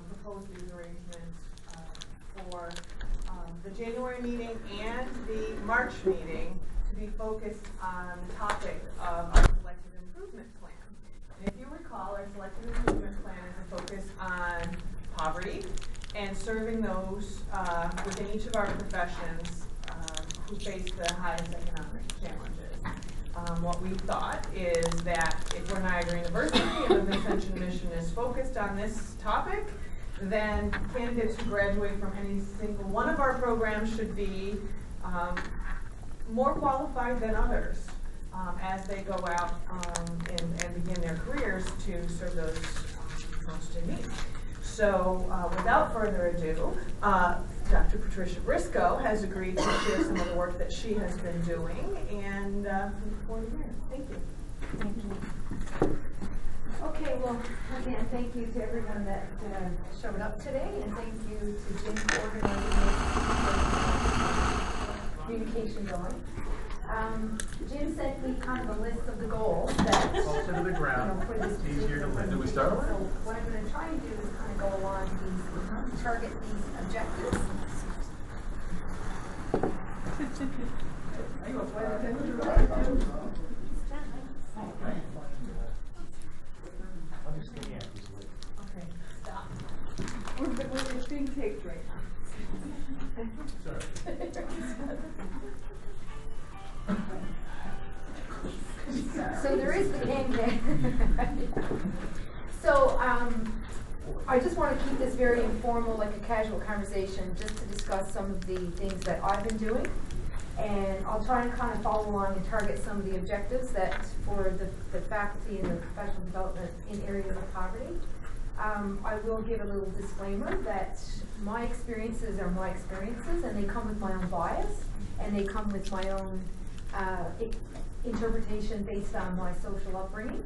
proposed these arrangements for the January meeting and the March meeting to be focused on the topic of our selective improvement plan. And if you recall, our selective improvement plan is a focus on poverty and serving those within each of our professions who face the highest economic challenges. What we thought is that if we're Niagara University and the Ascension mission is focused on this topic, then candidates who graduate from any single one of our programs should be more qualified than others as they go out and begin their careers to serve those most in need. So without further ado, Dr. Patricia Briscoe has agreed to share some of the work that she has been doing, and look forward to hearing. Thank you. Thank you. Okay, well, again, thank you to everyone that showed up today, and thank you to Jim for organizing this communication going. Jim sent me kind of a list of the goals that to the ground. For this It's easier to live. Do we start with? So what I'm going to try and do is kind of go along these, target these objectives. I'll just get in. Okay, stop. We're being taped right now. Sorry. So there is the game. So I just want to keep this very informal, like a casual conversation, just to discuss some of the things that I've been doing. And I'll try and kind of follow along and target some of the objectives that for the faculty and the professional development in areas of poverty. I will give a little disclaimer that my experiences are my experiences, and they come with my own bias, and they come with my own interpretation based on my social upbringing.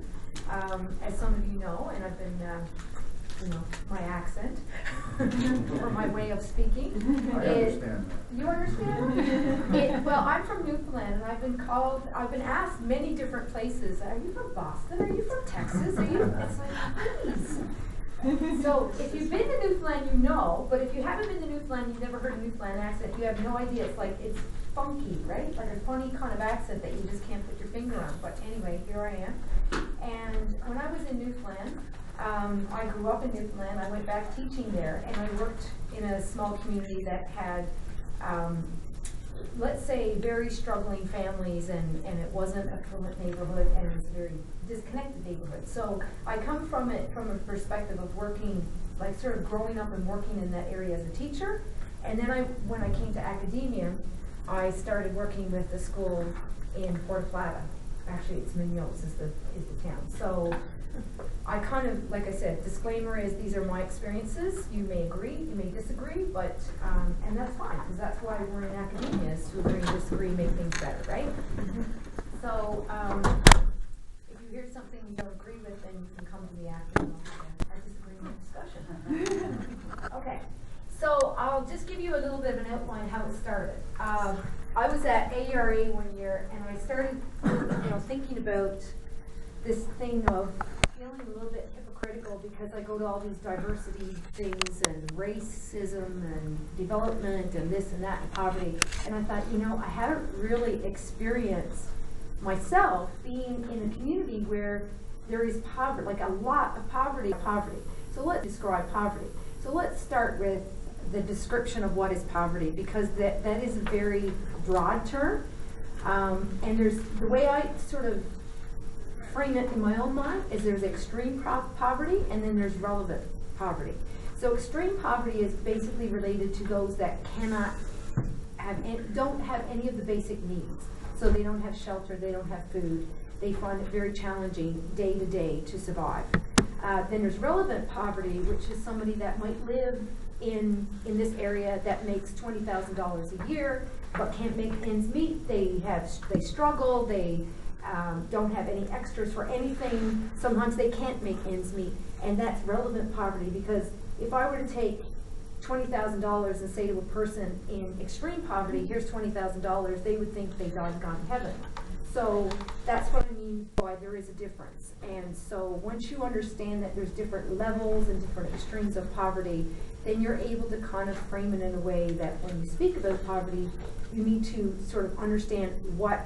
As some of you know, and I've been, my accent or my way of speaking. I understand that. You understand? Well, I'm from Newfoundland, and I've been asked many different places, are you from Boston? Are you from Texas? Are you? It's like, please. So if you've been to Newfoundland, you know, but if you haven't been to Newfoundland, you've never heard a Newfoundland accent, you have no idea. It's funky, right? Like a funny kind of accent that you just can't put your finger on. But anyway, here I am. And when I was in Newfoundland, I grew up in Newfoundland. I went back teaching there, and I worked in a small community that had, let's say, very struggling families, and it wasn't a affluent neighborhood, and it was a very disconnected neighborhood. So I come from it from a perspective of working, like sort of growing up and working in that area as a teacher. And then when I came to academia, I started working with the school in Puerto Plata. Actually, it's Munoz is the town. So I kind of, like I said, disclaimer is these are my experiences. You may agree, you may disagree, but and that's fine, because that's why we're in academia, is to agree and disagree, make things better, right? So if you hear something you don't agree with, then you can come to me after and we'll have our disagreement discussion. Okay. So I'll just give you a little bit of an outline how it started. I was at ARA one year, and I started, thinking about this thing of feeling a little bit hypocritical because I go to all these diversity things and racism and development and this and that and poverty, and I thought, I hadn't really experienced myself being in a community where there is poverty, like a lot of poverty. So let's describe poverty. So let's start with the description of what is poverty, because that is a very broad term, and there's the way I sort of frame it in my own mind is there's extreme poverty and then there's relevant poverty. So extreme poverty is basically related to those that don't have any of the basic needs. So they don't have shelter, they don't have food, they find it very challenging day to day to survive. Then there's relevant poverty, which is somebody that might live in this area that makes $20,000 a year but can't make ends meet. They struggle, they don't have any extras for anything. Sometimes they can't make ends meet, and that's relevant poverty, because if I were to take $20,000 and say to a person in extreme poverty, here's $20,000, they would think they died and gone to heaven. So that's what I mean by there is a difference. And so once you understand that there's different levels and different extremes of poverty, then you're able to kind of frame it in a way that when you speak about poverty, you need to sort of understand what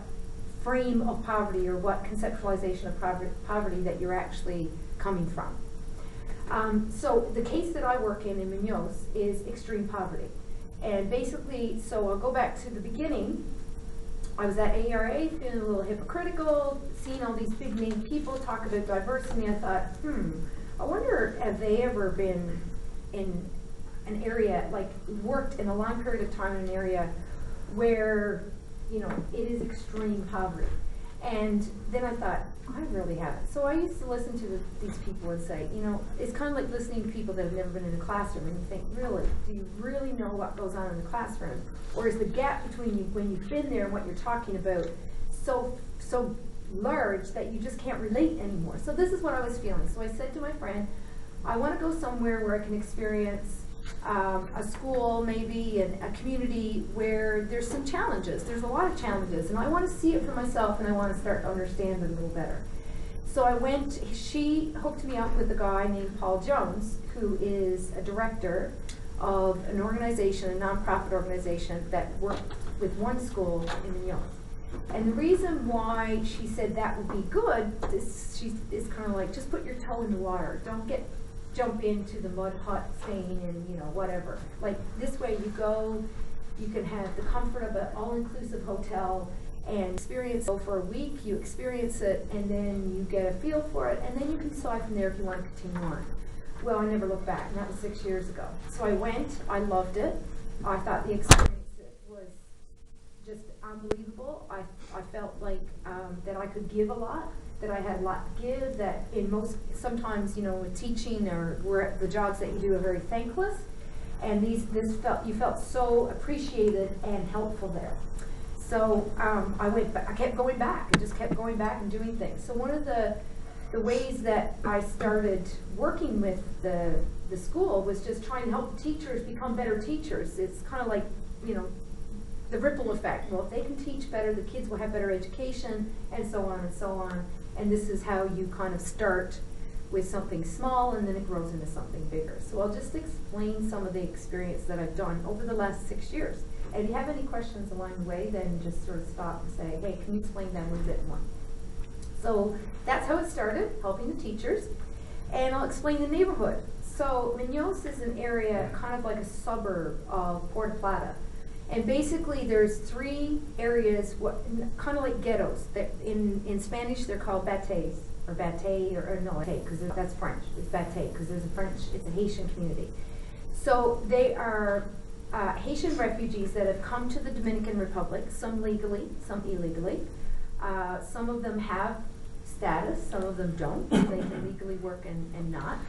frame of poverty or what conceptualization of poverty that you're actually coming from. So the case that I work in Munoz is extreme poverty. And basically, so I'll go back to the beginning. I was at ARA feeling a little hypocritical, seeing all these big name people talk about diversity. I thought, I wonder have they ever been in an area, like worked in a long period of time in an area where, you know, it is extreme poverty. And then I thought, I really haven't. So I used to listen to these people and say, you know, it's kind of like listening to people that have never been in a classroom, and you think, really, do you really know what goes on in the classroom? Or is the gap between you when you've been there and what you're talking about so large that you just can't relate anymore? So this is what I was feeling. So I said to my friend, I want to go somewhere where I can experience a school, maybe, and a community where there's some challenges. There's a lot of challenges, and I want to see it for myself, and I want to start to understand it a little better. So I went, she hooked me up with a guy named Paul Jones, who is a director of an organization, a nonprofit organization that worked with one school in Munoz. And the reason why she said that would be good is is kind of like, just put your toe in the water. Don't jump into the mud hut thing and, you know, whatever. Like, this way you go, you can have the comfort of an all-inclusive hotel and experience it for a week. You experience it, and then you get a feel for it, and then you can decide from there if you want to continue on. Well, I never looked back, and that was 6 years ago. So I went, I loved it. I thought the experience was just unbelievable. I felt like that I could give a lot, that I had a lot to give, that sometimes, you know, with teaching or the jobs that you do are very thankless, and you felt so appreciated and helpful there. So I kept going back. I just kept going back and doing things. So one of the ways that I started working with the school was just trying to help teachers become better teachers. It's kind of like, you know, the ripple effect. Well, if they can teach better, the kids will have better education, and so on and so on. And this is how you kind of start with something small, and then it grows into something bigger. So I'll just explain some of the experience that I've done over the last 6 years. And if you have any questions along the way, then just sort of stop and say, hey, can you explain that a little bit more? So that's how it started, helping the teachers. And I'll explain the neighborhood. So Munoz is an area kind of like a suburb of Puerto Plata. And basically there's 3 areas, kind of like ghettos. In Spanish they're called bates, or bate, or no, because that's French. It's bate, because it's a Haitian community. So they are Haitian refugees that have come to the Dominican Republic, some legally, some illegally. Some of them have status, some of them don't. They can legally work and not.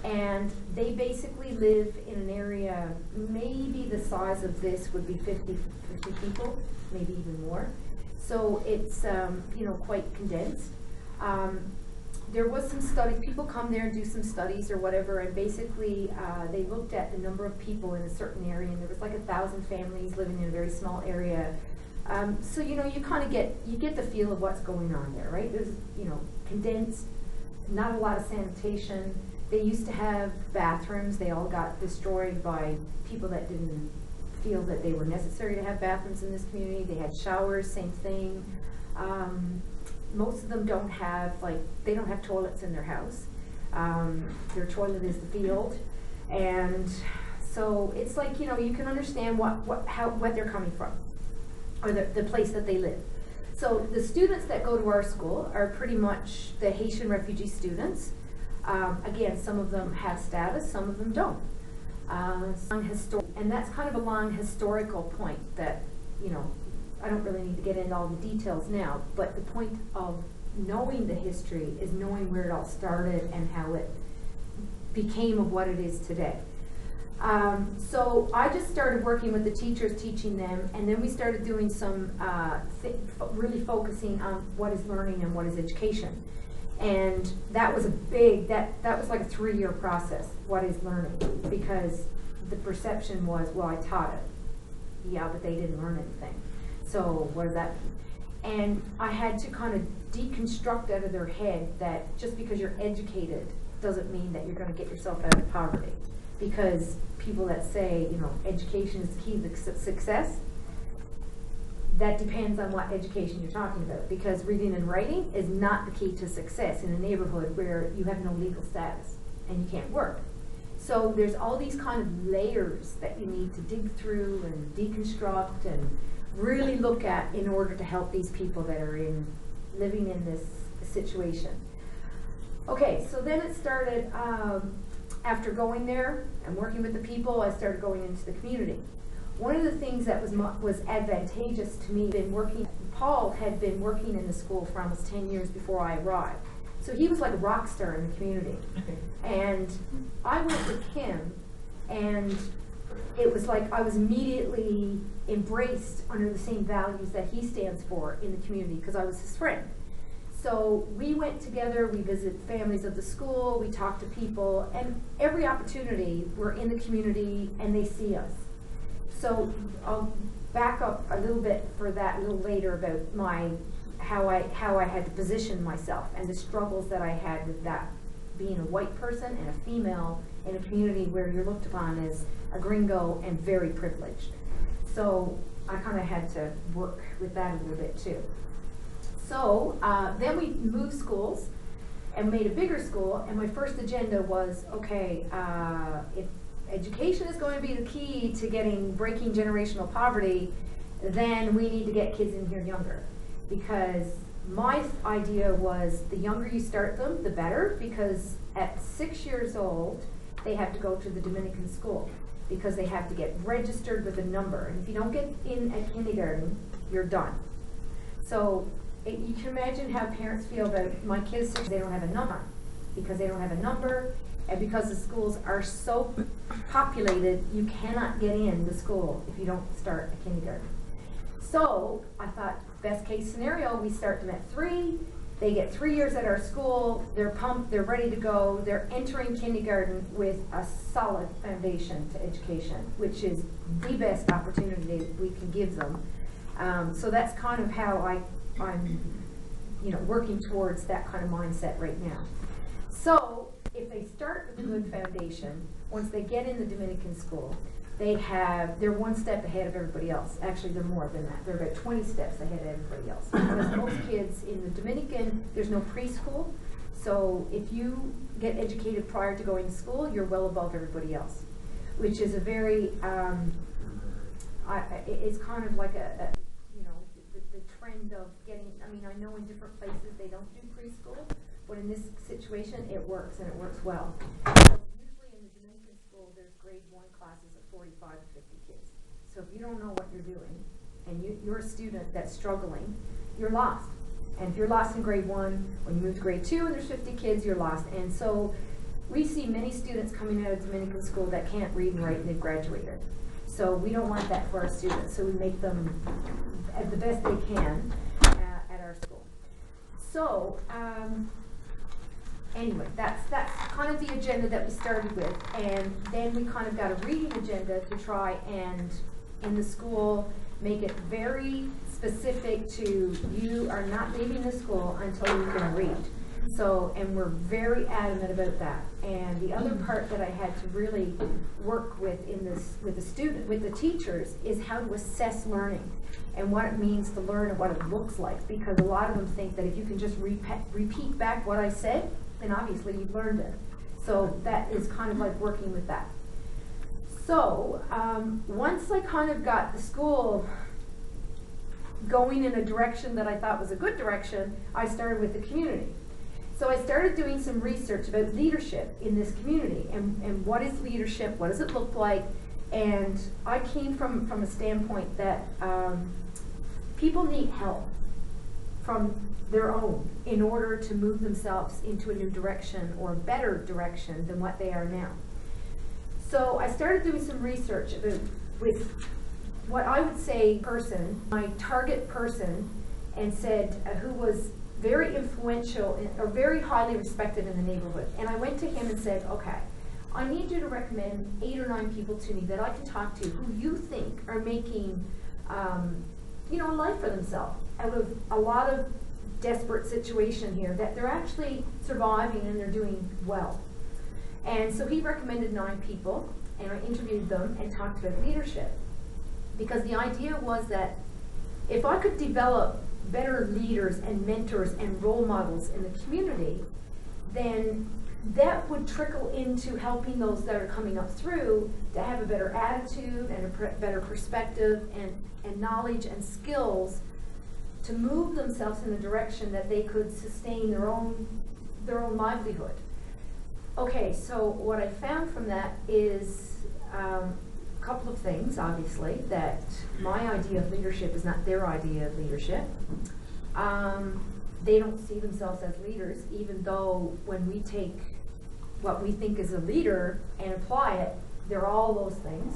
And they basically live in an area, maybe the size of this would be 50 people, maybe even more. So it's, you know, quite condensed. There was some study, people come there and do some studies or whatever, and basically they looked at the number of people in a certain area, and there was like 1,000 families living in a very small area. So, you know, you kind of get the feel of what's going on there, right? There's, you know, condensed, not a lot of sanitation. They used to have bathrooms. They all got destroyed by people that didn't feel that they were necessary to have bathrooms in this community. They had showers, same thing. Most of them don't have toilets in their house. Their toilet is the field. And so it's like, you know, you can understand what they're coming from, or the place that they live. So the students that go to our school are pretty much the Haitian refugee students. Again, some of them have status, some of them don't. And that's kind of a long historical point that, you know, I don't really need to get into all the details now, but the point of knowing the history is knowing where it all started and how it became of what it is today. So I just started working with the teachers, teaching them, and then we started doing some, really focusing on what is learning and what is education. And that was that was like a 3-year process, what is learning, because the perception was, well, I taught it. Yeah, but they didn't learn anything. So what does that mean? And I had to kind of deconstruct out of their head that just because you're educated doesn't mean that you're going to get yourself out of poverty. Because people that say, you know, education is key to success, that depends on what education you're talking about. Because reading and writing is not the key to success in a neighborhood where you have no legal status and you can't work. So there's all these kind of layers that you need to dig through and deconstruct and really look at in order to help these people that are living in this situation. Okay, so then it started, after going there and working with the people, I started going into the community. One of the things that was advantageous to me, Paul had been working in the school for almost 10 years before I arrived. So he was like a rock star in the community. And I went with him, and it was like I was immediately embraced under the same values that he stands for in the community because I was his friend. So we went together, we visited families of the school, we talked to people, and every opportunity we're in the community and they see us. So I'll back up a little bit for that a little later about how I had to position myself and the struggles that I had with that, being a white person and a female in a community where you're looked upon as a gringo and very privileged. So I kind of had to work with that a little bit too. So then we moved schools and made a bigger school, and my first agenda was, okay, if education is going to be the key to breaking generational poverty, then we need to get kids in here younger. Because my idea was the younger you start them, the better, because at 6 years old, they have to go to the Dominican school because they have to get registered with a number. And if you don't get in at kindergarten, you're done. So you can imagine how parents feel about my kids, they don't have a number. Because they don't have a number, and because the schools are so populated, you cannot get in the school if you don't start at kindergarten. So I thought, best case scenario, we start them at 3, they get 3 years at our school, they're pumped, they're ready to go, they're entering kindergarten with a solid foundation to education, which is the best opportunity we can give them. So that's kind of how I'm working towards that kind of mindset right now. So if they start with a good foundation, once they get in the Dominican school, they're one step ahead of everybody else. Actually, they're more than that. They're about 20 steps ahead of everybody else. Because most kids in the Dominican, there's no preschool. So if you get educated prior to going to school, you're well above everybody else. Which is a very, it's kind of like the trend of getting, I know in different places they don't do preschool, but in this situation it works, and it works well. So usually in the Dominican school there's grade 1 classes of 45 to 50 kids. So if you don't know what you're doing, and you're a student that's struggling, you're lost. And if you're lost in grade 1, when you move to grade 2 and there's 50 kids, you're lost. And so we see many students coming out of Dominican school that can't read and write and they've graduated. So we don't want that for our students, so we make them the best they can at our school. So anyway, that's kind of the agenda that we started with, and then we kind of got a reading agenda to try and in the school make it very specific to you are not leaving the school until you can read. So, and we're very adamant about that. And the other part that I had to really work with with the teachers, is how to assess learning and what it means to learn and what it looks like. Because a lot of them think that if you can just repeat back what I said, then obviously you've learned it. So that is kind of like working with that. So once I kind of got the school going in a direction that I thought was a good direction, I started with the community. So I started doing some research about leadership in this community, and what is leadership, what does it look like, and I came from a standpoint that people need help from their own in order to move themselves into a new direction or a better direction than what they are now. So I started doing some research with what I would say my target person, and said who was very influential or very highly respected in the neighborhood. And I went to him and said, okay, I need you to recommend 8 or 9 people to me that I can talk to who you think are making a life for themselves out of a lot of desperate situation here, that they're actually surviving and they're doing well. And so he recommended 9 people, and I interviewed them and talked about leadership. Because the idea was that if I could develop better leaders and mentors and role models in the community, then that would trickle into helping those that are coming up through to have a better attitude and a better perspective and knowledge and skills to move themselves in the direction that they could sustain their own livelihood. Okay, so what I found from that is a couple of things, obviously, that my idea of leadership is not their idea of leadership. They don't see themselves as leaders, even though when we take what we think is a leader and apply it, they're all those things.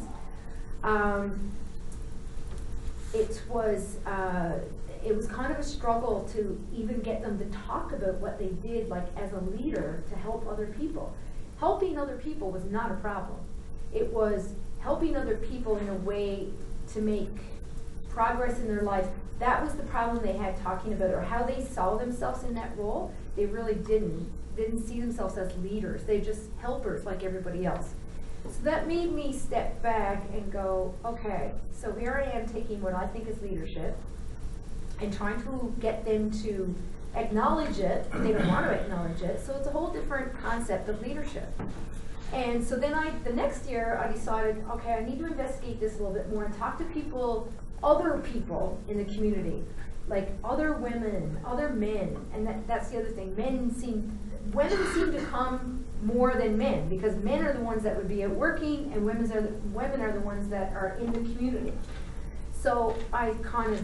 It was kind of a struggle to even get them to talk about what they did, like as a leader, to help other people. Helping other people was not a problem. It was helping other people in a way to make progress in their life. That was the problem they had talking about, or how they saw themselves in that role. They really didn't see themselves as leaders. They're just helpers like everybody else. So that made me step back and go, okay, so here I am taking what I think is leadership and trying to get them to acknowledge it. They don't want to acknowledge it, so it's a whole different concept of leadership. And so then the next year I decided, okay, I need to investigate this a little bit more and talk to people, other people in the community, like other women, other men, and that's the other thing. Women seem to come more than men, because men are the ones that would be out working, and women are the ones that are in the community. So I kind of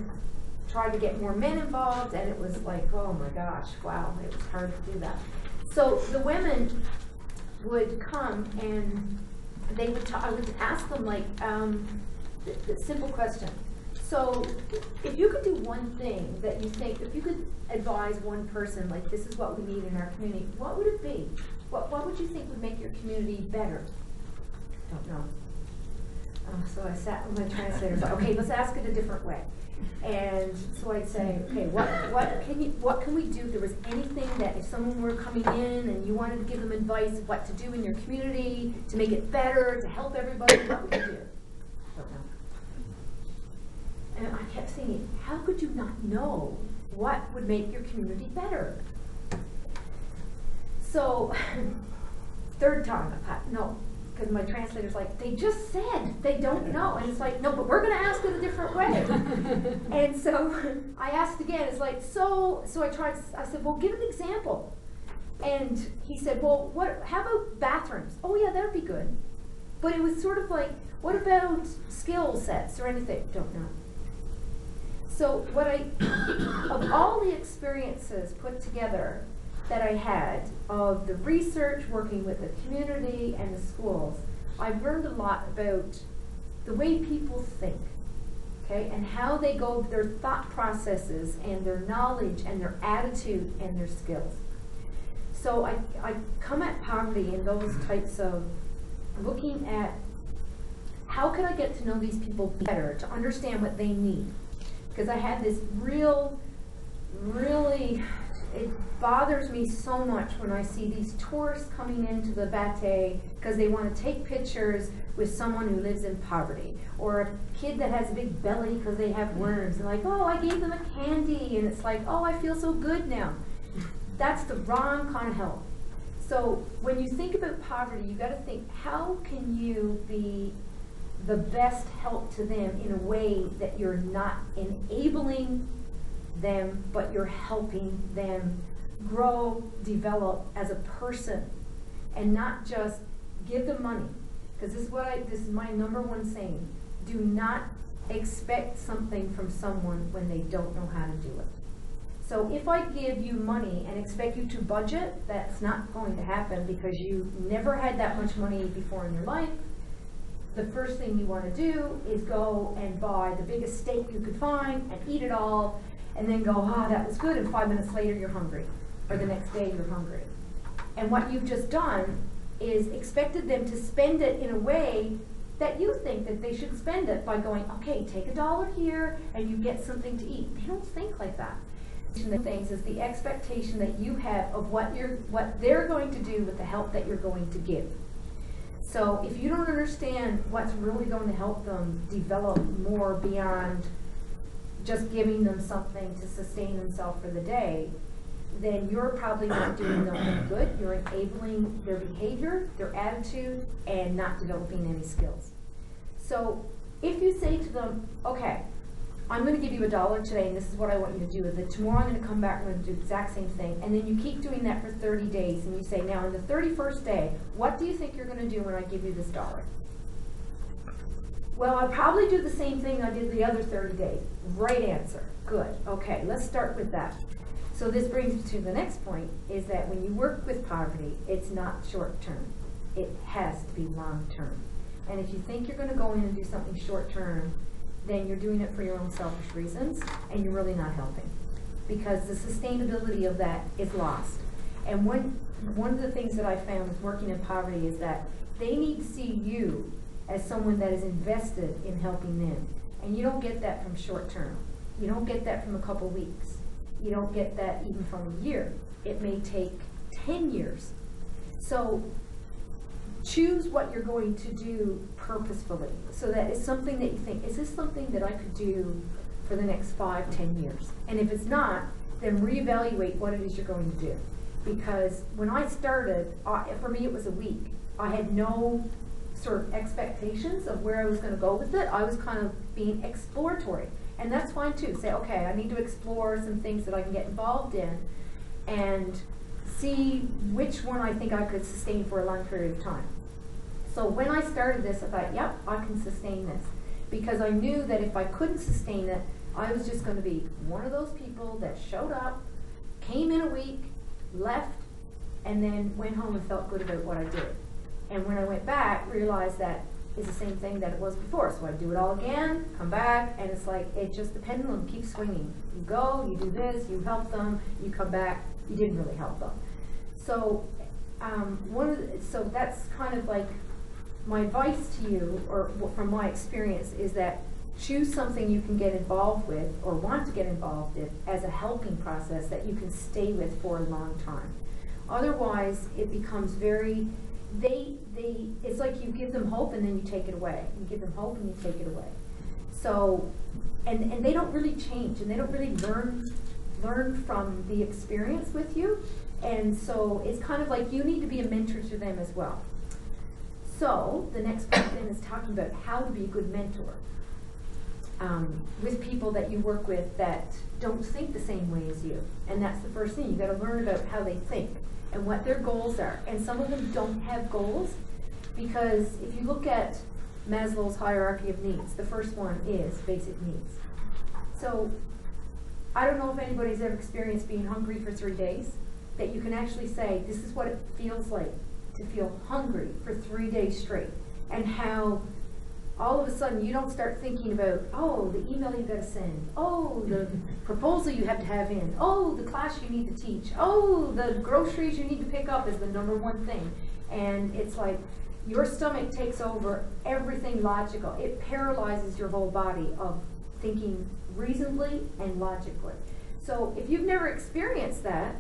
tried to get more men involved, and it was like, oh my gosh, wow, it was hard to do that. So the women would come and they would I would ask them like the simple question. So if you could do one thing that you think, if you could advise one person, like this is what we need in our community, what would it be? What would you think would make your community better? Don't know. So I sat with my translator and said, okay, let's ask it a different way. And so I'd say, okay, what can we do if there was anything that if someone were coming in and you wanted to give them advice of what to do in your community to make it better, to help everybody, what would you do? Don't know. And I kept thinking, how could you not know what would make your community better? So, third time, I thought, no. Because my translator's like, they just said they don't know. And it's like, no, but we're going to ask it a different way. And so I asked again. It's like, so I said, well, give an example. And he said, well, how about bathrooms? Oh, yeah, that would be good. But it was sort of like, what about skill sets or anything? Don't know. So of all the experiences put together that I had of the research, working with the community and the schools, I've learned a lot about the way people think, okay, and how they go, their thought processes and their knowledge and their attitude and their skills. So I come at poverty in those types of looking at how can I get to know these people better, to understand what they need. Because I had this really, it bothers me so much when I see these tourists coming into the Batey because they want to take pictures with someone who lives in poverty, or a kid that has a big belly because they have worms, and like, oh, I gave them a candy, and it's like, oh, I feel so good now. That's the wrong kind of help. So when you think about poverty, you got to think, how can you be the best help to them in a way that you're not enabling them, but you're helping them grow, develop as a person, and not just give them money. Because this is my number one saying: do not expect something from someone when they don't know how to do it. So if I give you money and expect you to budget, that's not going to happen, because you never had that much money before in your life. The first thing you want to do is go and buy the biggest steak you could find and eat it all, and then go, that was good, and 5 minutes later you're hungry, or the next day you're hungry. And what you've just done is expected them to spend it in a way that you think that they should spend it by going, okay, take $1 here and you get something to eat. They don't think like that. The things is the expectation that you have of what they're going to do with the help that you're going to give. So if you don't understand what's really going to help them develop more beyond just giving them something to sustain themselves for the day, then you're probably not doing them any good. You're enabling their behavior, their attitude, and not developing any skills. So if you say to them, okay, I'm going to give you $1 today, and this is what I want you to do with it. Tomorrow I'm going to come back and I'm going to do the exact same thing. And then you keep doing that for 30 days, and you say, now on the 31st day, what do you think you're going to do when I give you this $1? Well, I'll probably do the same thing I did the other 30 days. Right answer. Good. Okay, let's start with that. So this brings me to the next point, is that when you work with poverty, it's not short term. It has to be long term. And if you think you're going to go in and do something short term, then you're doing it for your own selfish reasons, and you're really not helping. Because the sustainability of that is lost. And one of the things that I found with working in poverty is that they need to see you as someone that is invested in helping them. And you don't get that from short term. You don't get that from a couple weeks. You don't get that even from a year. It may take 10 years. So choose what you're going to do purposefully, so that it's something that you think, is this something that I could do for the next 5, 10 years? And if it's not, then reevaluate what it is you're going to do. Because when I started, for me it was a week. I had no sort of expectations of where I was going to go with it. I was kind of being exploratory. And that's fine too. Say, okay, I need to explore some things that I can get involved in and see which one I think I could sustain for a long period of time. So when I started this, I thought, yep, I can sustain this. Because I knew that if I couldn't sustain it, I was just going to be one of those people that showed up, came in a week, left, and then went home and felt good about what I did. And when I went back, realized that is the same thing that it was before. So I do it all again, come back, and it's like, it just, the pendulum keeps swinging. You go, you do this, you help them, you come back, you didn't really help them. So so that's kind of like my advice to you, or from my experience, is that choose something you can get involved with or want to get involved in as a helping process that you can stay with for a long time. Otherwise, it becomes very, it's like you give them hope and then you take it away. You give them hope and you take it away. So, and they don't really change, and they don't really learn from the experience with you. And so it's kind of like you need to be a mentor to them as well. So the next part then is talking about how to be a good mentor with people that you work with that don't think the same way as you. And that's the first thing. You got to learn about how they think and what their goals are. And some of them don't have goals, because if you look at Maslow's hierarchy of needs, the first one is basic needs. So I don't know if anybody's ever experienced being hungry for 3 days, that you can actually say, this is what it feels like to feel hungry for 3 days straight, and how all of a sudden you don't start thinking about, oh, the email you gotta send, oh, the proposal you have to have in, oh, the class you need to teach, oh, the groceries you need to pick up is the #1 thing. And it's like your stomach takes over everything logical. It paralyzes your whole body of thinking reasonably and logically. So if you've never experienced that,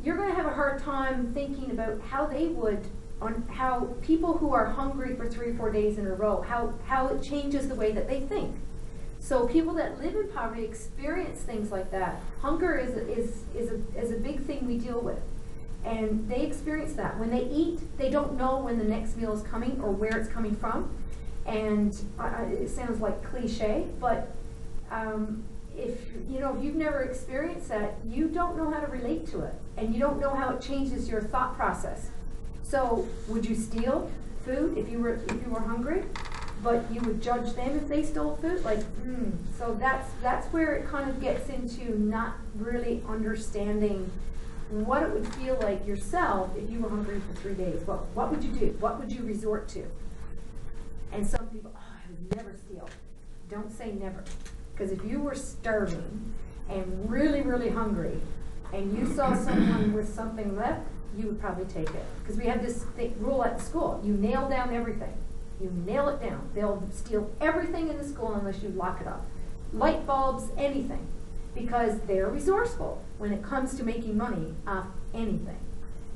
you're going to have a hard time thinking about how they would, on how people who are hungry for 3 or 4 days in a row, how it changes the way that they think. So people that live in poverty experience things like that. Hunger is a big thing we deal with. And they experience that. When they eat, they don't know when the next meal is coming or where it's coming from. And it sounds like cliche, but if you've never experienced that, you don't know how to relate to it, and you don't know how it changes your thought process. So would you steal food if you were hungry, but you would judge them if they stole food? So that's where it kind of gets into not really understanding what it would feel like yourself if you were hungry for 3 days. What would you do? What would you resort to? And some people, I would never steal. Don't say never. Because if you were starving and really, really hungry, and you saw someone with something left, you would probably take it. Because we have this rule at the school: you nail down everything. You nail it down. They'll steal everything in the school unless you lock it up. Light bulbs, anything. Because they're resourceful when it comes to making money off anything.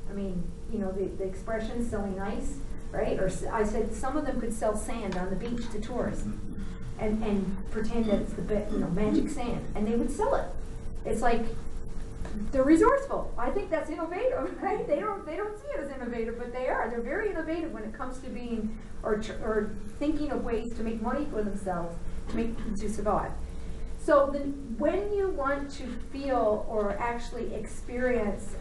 I mean, you know, the expression selling ice, right? Or I said some of them could sell sand on the beach to tourists and pretend that it's the magic sand, and they would sell it. It's like, they're resourceful. I think that's innovative, right? They don't see it as innovative, but they are. They're very innovative when it comes to being or thinking of ways to make money for themselves, to survive. So when you want to feel or actually experience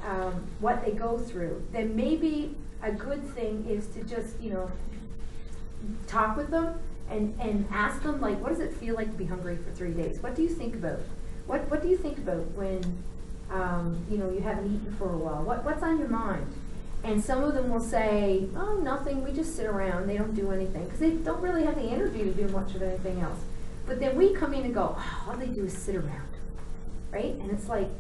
what they go through, then maybe a good thing is to just, talk with them and ask them, like, what does it feel like to be hungry for 3 days? What do you think about? What do you think about when you haven't eaten for a while? What's on your mind? And some of them will say, oh, nothing, we just sit around, they don't do anything, because they don't really have the energy to do much of anything else. But then we come in and go, oh, all they do is sit around, right? And it's like,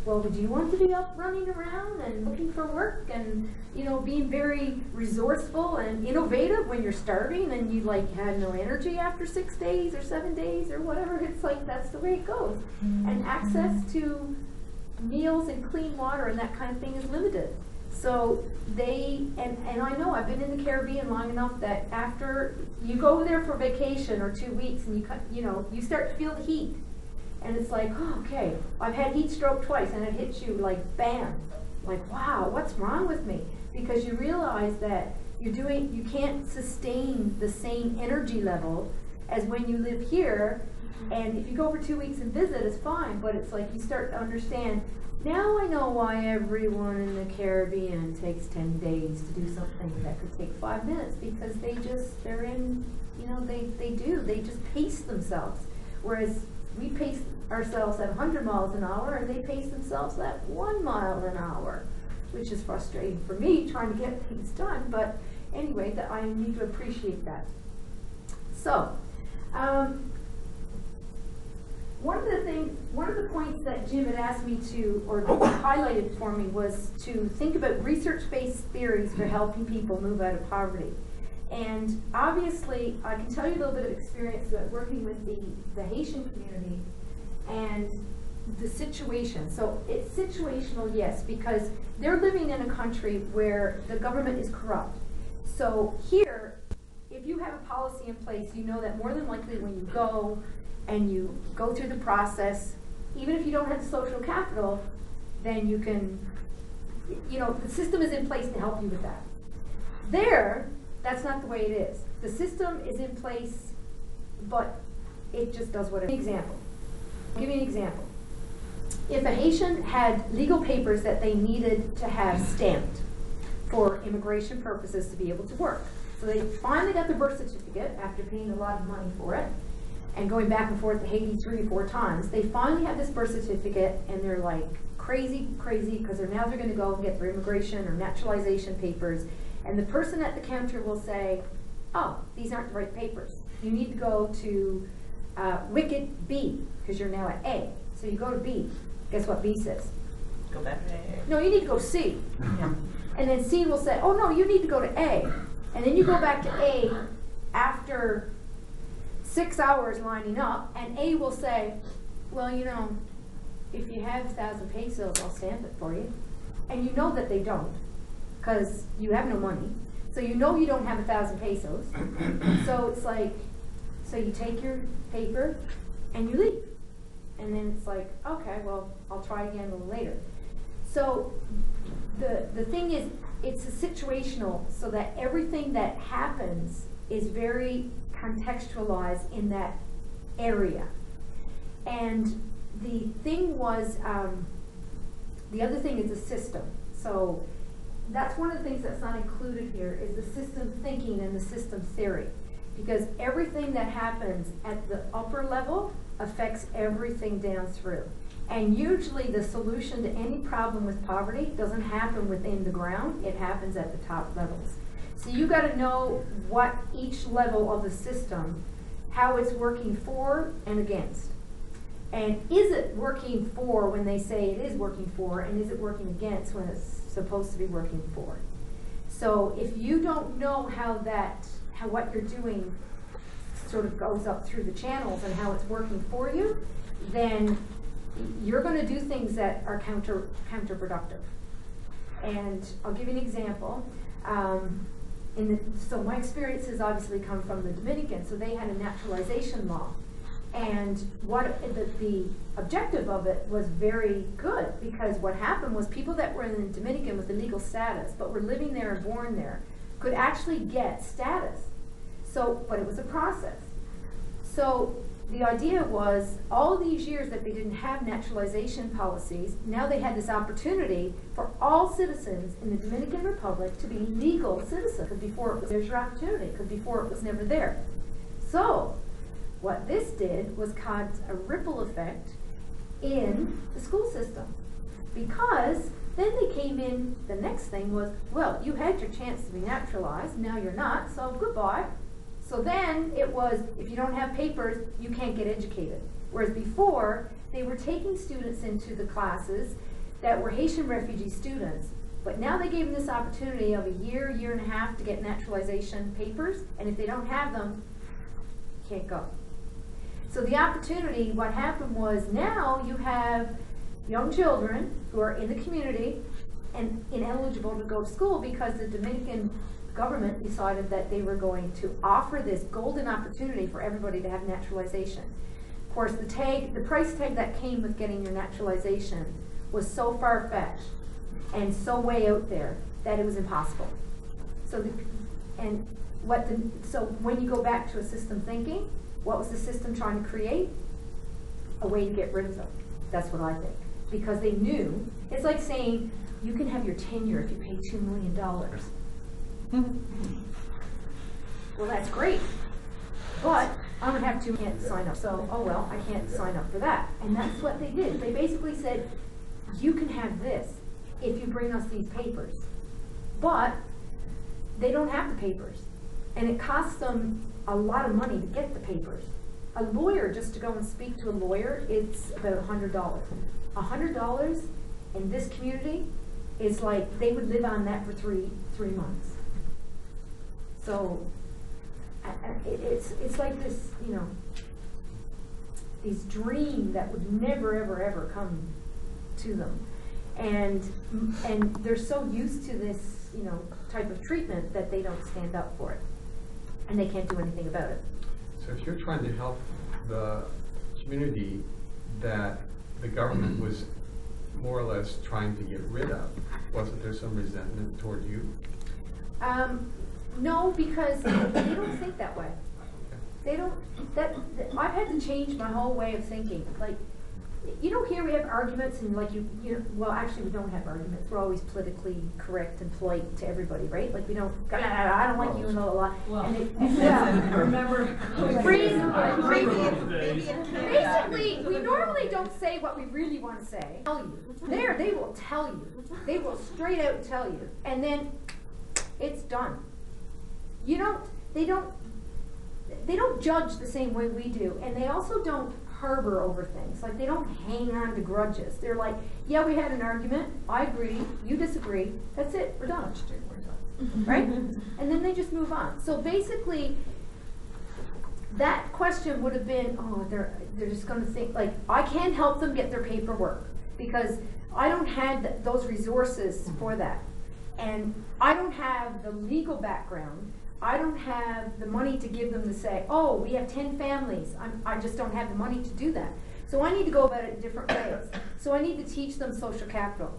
well, would you want to be up running around and looking for work and, being very resourceful and innovative when you're starving and you had no energy after 6 days or 7 days or whatever? It's like, that's the way it goes. And access to meals and clean water and that kind of thing is limited. So and I know I've been in the Caribbean long enough that after you go there for vacation or 2 weeks and you start to feel the heat. And it's like, oh, okay, I've had heat stroke twice and it hits you like bam. Like, wow, what's wrong with me? Because you realize that you can't sustain the same energy level as when you live here. And if you go for 2 weeks and visit, it's fine, but it's like you start to understand, now I know why everyone in the Caribbean takes 10 days to do something that could take 5 minutes, because they just pace themselves. Whereas we pace ourselves at 100 miles an hour and they pace themselves at 1 mile an hour, which is frustrating for me trying to get things done. But anyway, I need to appreciate that. So, one of the points that Jim had asked me to, or highlighted for me, was to think about research-based theories for helping people move out of poverty. And obviously, I can tell you a little bit of experience about working with the Haitian community and the situation. So it's situational, yes, because they're living in a country where the government is corrupt. So here, if you have a policy in place, you know that more than likely when you go and you go through the process, even if you don't have the social capital, then you can, the system is in place to help you with that. There, that's not the way it is. The system is in place, but it just does whatever. Example. I'll give you an example. If a Haitian had legal papers that they needed to have stamped for immigration purposes to be able to work, so they finally got the birth certificate after paying a lot of money for it and going back and forth to Haiti 3 or 4 times, they finally have this birth certificate and they're like crazy, because they're going to go and get their immigration or naturalization papers. And the person at the counter will say, oh, these aren't the right papers. You need to go to wicket B, because you're now at A. So you go to B. Guess what B says? Go back to A. No, you need to go C. Yeah. And then C will say, oh no, you need to go to A. And then you go back to A after 6 hours lining up, and A will say, well, if you have 1,000 pesos, I'll stamp it for you. And you know that they don't, because you have no money. So you know you don't have 1,000 pesos. So it's like, so you take your paper and you leave. And then it's like, okay, well, I'll try again a little later. So the thing is, it's a situational, so that everything that happens is very contextualized in that area. And the thing was, the other thing is the system. So that's one of the things that's not included here, is the system thinking and the system theory. Because everything that happens at the upper level affects everything down through. And usually the solution to any problem with poverty doesn't happen within the ground, it happens at the top levels. So you got to know what each level of the system, how it's working for and against. And is it working for when they say it is working for, and is it working against when it's supposed to be working for? So if you don't know how how what you're doing sort of goes up through the channels and how it's working for you, then you're going to do things that are counterproductive. And I'll give you an example. So my experience has obviously come from the Dominican, so they had a naturalization law. And what the objective of it was very good, because what happened was people that were in the Dominican with illegal status, but were living there and born there, could actually get status. So, but it was a process. So the idea was, all these years that they didn't have naturalization policies, now they had this opportunity for all citizens in the Dominican Republic to be legal citizens. Because before, there's your opportunity, because before it was never there. So what this did was cause a ripple effect in the school system. Because then they came in, the next thing was, well, you had your chance to be naturalized, now you're not, so goodbye. So then it was, if you don't have papers, you can't get educated. Whereas before, they were taking students into the classes that were Haitian refugee students, but now they gave them this opportunity of a year, year and a half to get naturalization papers, and if they don't have them, you can't go. So the opportunity, what happened was, now you have young children who are in the community and ineligible to go to school because the Dominican government decided that they were going to offer this golden opportunity for everybody to have naturalization. Of course, the price tag that came with getting your naturalization was so far-fetched and so way out there that it was impossible. So when you go back to a system thinking, what was the system trying to create? A way to get rid of them. That's what I think. Because they knew, it's like saying, you can have your tenure if you pay $2 million. Well, that's great, but I'm gonna have to can't sign up. So, oh well, I can't sign up for that. And that's what they did. They basically said, you can have this if you bring us these papers, but they don't have the papers, and it costs them a lot of money to get the papers. A lawyer, just to go and speak to a lawyer, it's about $100. $100 in this community is like they would live on that for three months. So it's like this, you know, this dream that would never, ever, ever come to them. And they're so used to this, you know, type of treatment that they don't stand up for it. And they can't do anything about it. So if you're trying to help the community that the government was more or less trying to get rid of, wasn't there some resentment toward you? No, because they don't think that way. They don't, I've had to change my whole way of thinking. Like, you know, here we have arguments and like you know, well, actually we don't have arguments. We're always politically correct and polite to everybody, right? Like we don't, I don't like you and blah, blah, blah. Well, remember, basically, we normally don't say what we really want to say. Tell you. There, they will tell you. They will straight out tell you. And then it's done. You don't, they don't judge the same way we do. And they also don't harbor over things. Like they don't hang on to grudges. They're like, yeah, we had an argument. I agree. You disagree. That's it. We're done. Right? And then they just move on. So basically, that question would have been, oh, they're just going to think, like, I can't help them get their paperwork because I don't have those resources for that. And I don't have the legal background. I don't have the money to give them to say, oh, we have 10 families. I just don't have the money to do that. So I need to go about it in different ways. So I need to teach them social capital.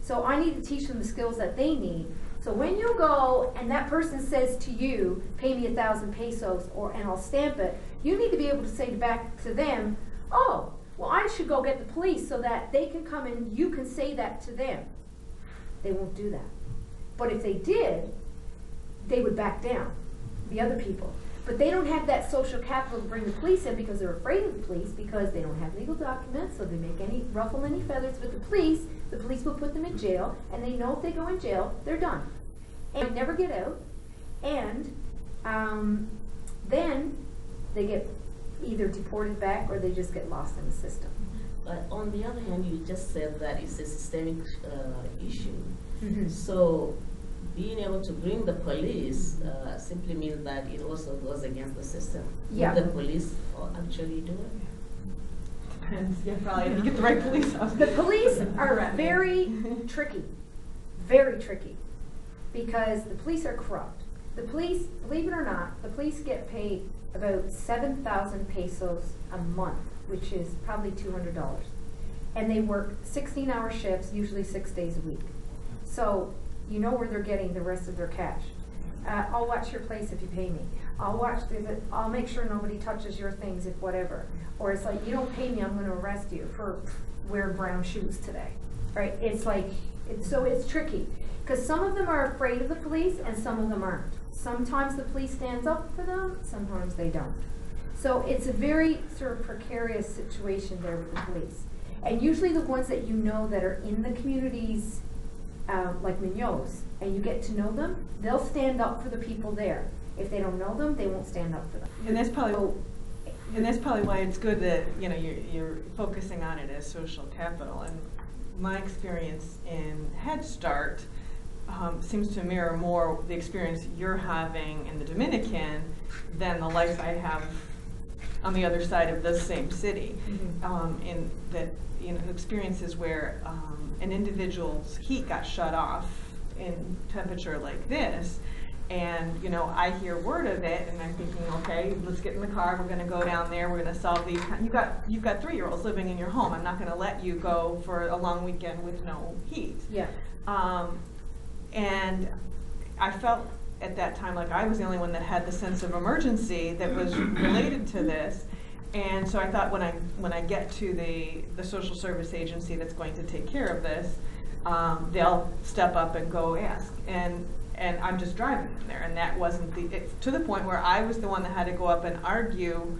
So I need to teach them the skills that they need. So when you go and that person says to you, pay me 1,000 pesos and I'll stamp it, you need to be able to say back to them, oh, well, I should go get the police so that they can come and you can say that to them. They won't do that. But if they did, they would back down, the other people. But they don't have that social capital to bring the police in because they're afraid of the police because they don't have legal documents, so they ruffle any feathers with the police will put them in jail, and they know if they go in jail, they're done. And they never get out, and then they get either deported back or they just get lost in the system. But on the other hand, you just said that it's a systemic issue. Mm-hmm. So being able to bring the police simply means that it also goes against the system. Yeah. Will the police actually do it? Depends, yeah, probably, if you get the right police officer. The police are very tricky, because the police are corrupt. The police, believe it or not, the police get paid about 7,000 pesos a month, which is probably $200. And they work 16-hour shifts, usually 6 days a week. So you know where they're getting the rest of their cash. I'll watch your place if you pay me. I'll make sure nobody touches your things if whatever. Or it's like, you don't pay me, I'm going to arrest you for wearing brown shoes today, right? It's like, it's tricky. Because some of them are afraid of the police and some of them aren't. Sometimes the police stands up for them, sometimes they don't. So it's a very sort of precarious situation there with the police. And usually the ones that you know that are in the communities, like Munoz, and you get to know them, they'll stand up for the people there. If they don't know them, they won't stand up for them. And that's probably why it's good that, you know, you're focusing on it as social capital. And my experience in Head Start seems to mirror more the experience you're having in the Dominican than the life I have on the other side of the same city. Mm-hmm. In that, you know, experiences where an individual's heat got shut off in temperature like this, and you know, I hear word of it, and I'm thinking, okay, let's get in the car. We're going to go down there. We're going to solve these. You've got 3-year-olds living in your home. I'm not going to let you go for a long weekend with no heat. Yeah. And I felt at that time like I was the only one that had the sense of emergency that was related to this. And so I thought when I get to the social service agency that's going to take care of this, they'll step up and go ask. And I'm just driving them there, and that wasn't to the point where I was the one that had to go up and argue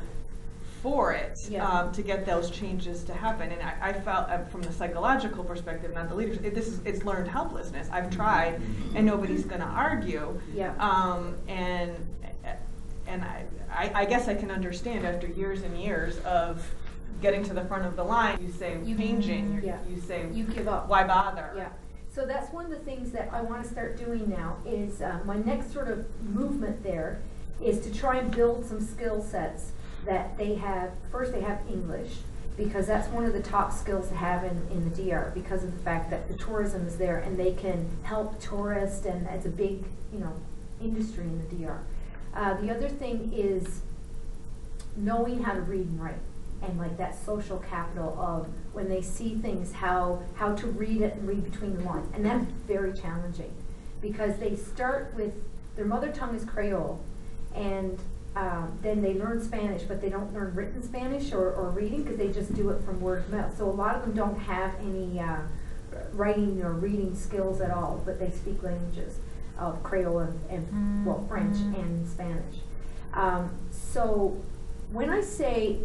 for it, Yeah. To get those changes to happen. And I felt from the psychological perspective, not the leadership, it's learned helplessness. I've tried, and nobody's going to argue. Yeah. And I guess I can understand after years and years of getting to the front of the line, you say changing, yeah. you say You give up. why bother? Yeah. So that's one of the things that I want to start doing now is my next sort of movement there is to try and build some skill sets that they have. First, they have English, because that's one of the top skills to have in the DR, because of the fact that the tourism is there and they can help tourists, and it's a big, you know, industry in the DR. The other thing is knowing how to read and write, and like that social capital of when they see things, how to read it and read between the lines. And that's very challenging, because they start with, their mother tongue is Creole, and then they learn Spanish, but they don't learn written Spanish or reading, because they just do it from word of mouth. So a lot of them don't have any writing or reading skills at all, but they speak languages of Creole and well, French and Spanish. So when I say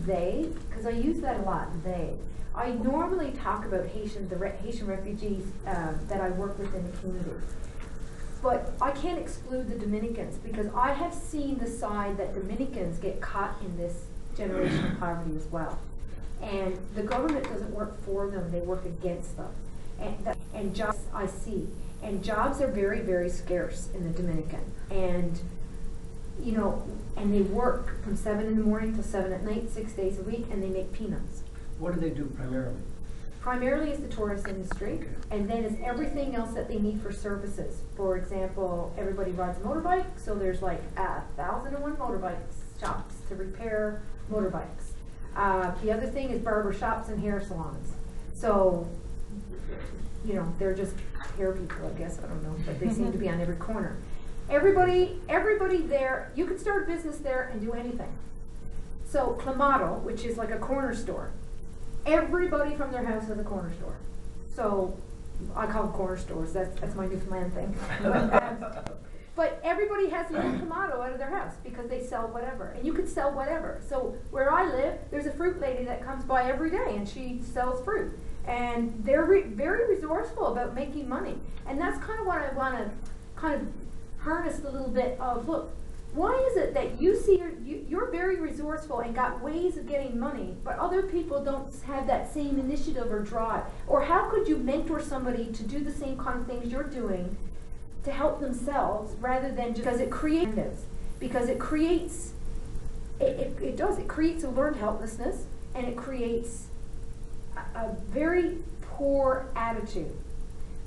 they, because I use that a lot, they, I normally talk about the Haitian refugees that I work with in the community. But I can't exclude the Dominicans, because I have seen the side that Dominicans get caught in this generational poverty as well. And the government doesn't work for them, they work against them. And jobs I see. And jobs are very, very scarce in the Dominican. And, you know, and they work from 7 in the morning till 7 at night, 6 days a week, and they make peanuts. What do they do primarily? Primarily is the tourist industry, and then it's everything else that they need for services. For example, everybody rides a motorbike, so there's like 1,001 motorbike shops to repair motorbikes. The other thing is barber shops and hair salons. So, you know, they're just hair people, I guess, I don't know, but they seem to be on every corner. Everybody there, you could start a business there and do anything. So Clamato, which is like a corner store, everybody from their house has a corner store. So I call them corner stores. That's my Newfoundland thing. But everybody has a little Clamato out of their house because they sell whatever, and you can sell whatever. So where I live, there's a fruit lady that comes by every day, and she sells fruit, and they're very resourceful about making money. And that's kind of what I want to kind of harness a little bit of. Look, Why is it that you see you're very resourceful and got ways of getting money, but other people don't have that same initiative or drive? Or how could you mentor somebody to do the same kind of things you're doing to help themselves rather than just because it creates it creates a learned helplessness, and it creates a very poor attitude.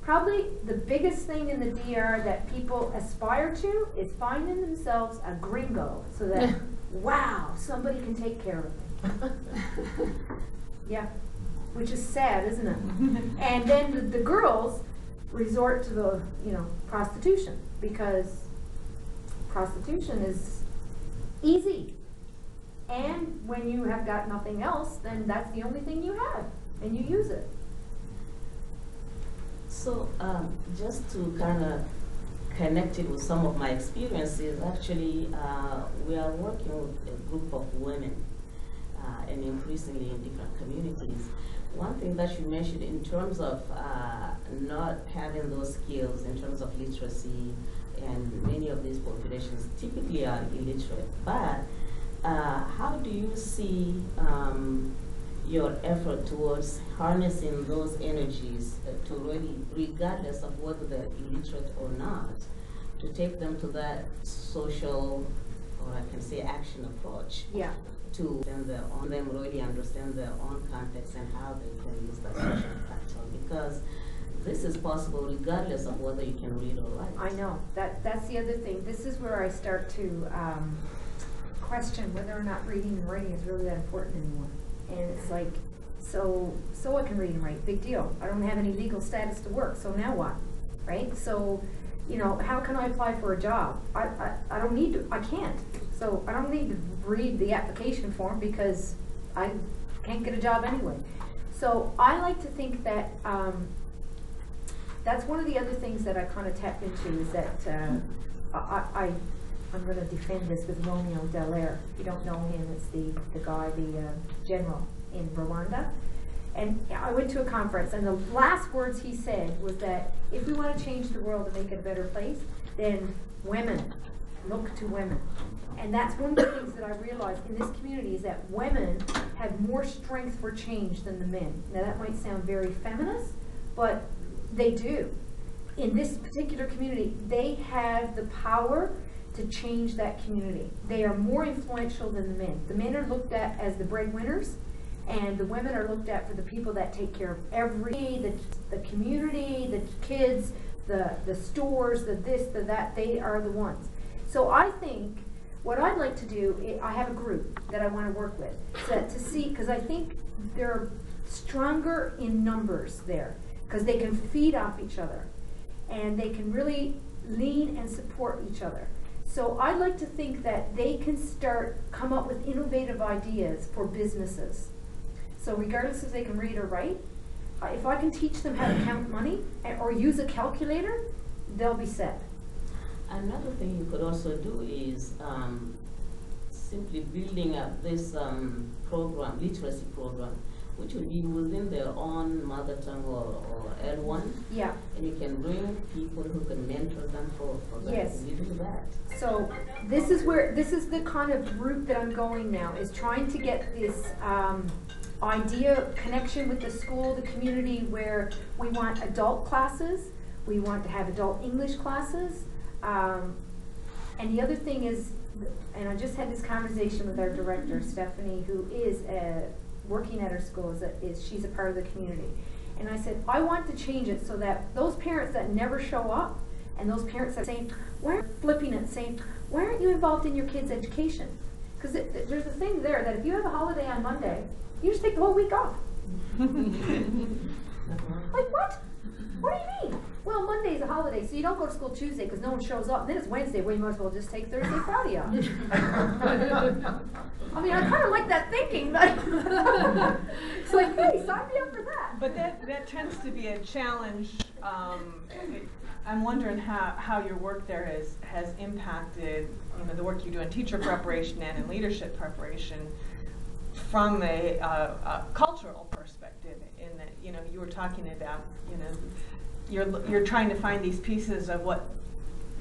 Probably the biggest thing in the DR that people aspire to is finding themselves a gringo so that, wow, somebody can take care of me. Yeah, which is sad, isn't it? And then the girls resort to the, prostitution, because prostitution is easy. And when you have got nothing else, then that's the only thing you have, and you use it. So, just to kind of connect it with some of my experiences, actually, we are working with a group of women, and increasingly in different communities. One thing that you mentioned in terms of not having those skills in terms of literacy, and many of these populations typically are illiterate, but how do you see your effort towards harnessing those energies to really, regardless of whether they're illiterate or not, to take them to that social, or I can say action approach? Yeah. To them really understand their own context and how they can use that social factor, because this is possible regardless of whether you can read or write. I know, that's the other thing. This is where I start to question whether or not reading and writing is really that important anymore. And it's like, so I can read and write, big deal. I don't have any legal status to work, so now what, right? So, how can I apply for a job? I don't need to, I can't. So I don't need to read the application form because I can't get a job anyway. So I like to think that that's one of the other things that I kind of tap into is that I'm going to defend this with Romeo Dallaire. If you don't know him, it's the guy, the general in Rwanda. And I went to a conference, and the last words he said was that if we want to change the world and make it a better place, then women, look to women. And that's one of the things that I realized in this community is that women have more strength for change than the men. Now that might sound very feminist, but they do. In this particular community, they have the power to change that community. They are more influential than the men. The men are looked at as the breadwinners, and the women are looked at for the people that take care of the community, the kids, the stores, the this, the that. They are the ones. So I think what I'd like to do, I have a group that I want to work with to see, because I think they're stronger in numbers there, because they can feed off each other, and they can really lean and support each other. So I'd like to think that they can come up with innovative ideas for businesses. So regardless if they can read or write, if I can teach them how to count money or use a calculator, they'll be set. Another thing you could also do is simply building up this program, literacy program, which will be within their own mother tongue or L1. Yeah. And you can bring people who can mentor them for that. Yes. You do that. So this is the kind of route that I'm going now, is trying to get this idea connection with the school, the community, where we want adult classes, we want to have adult English classes, and the other thing is, and I just had this conversation with our director, Stephanie, who is working at her school, she's a part of the community. And I said, I want to change it so that those parents that never show up, and those parents that are saying, why aren't you involved in your kids' education? Because there's a thing there that if you have a holiday on Monday, you just take the whole week off. Like what? What do you mean? Well, Monday's a holiday, so you don't go to school Tuesday because no one shows up. And then it's Wednesday, well, you might as well just take Thursday, Friday off. I mean, I kind of like that thinking, but it's like, hey, sign me up for that. But that tends to be a challenge. I'm wondering how your work there has impacted, the work you do in teacher preparation and in leadership preparation from a cultural perspective. In that, you were talking about, you're trying to find these pieces of what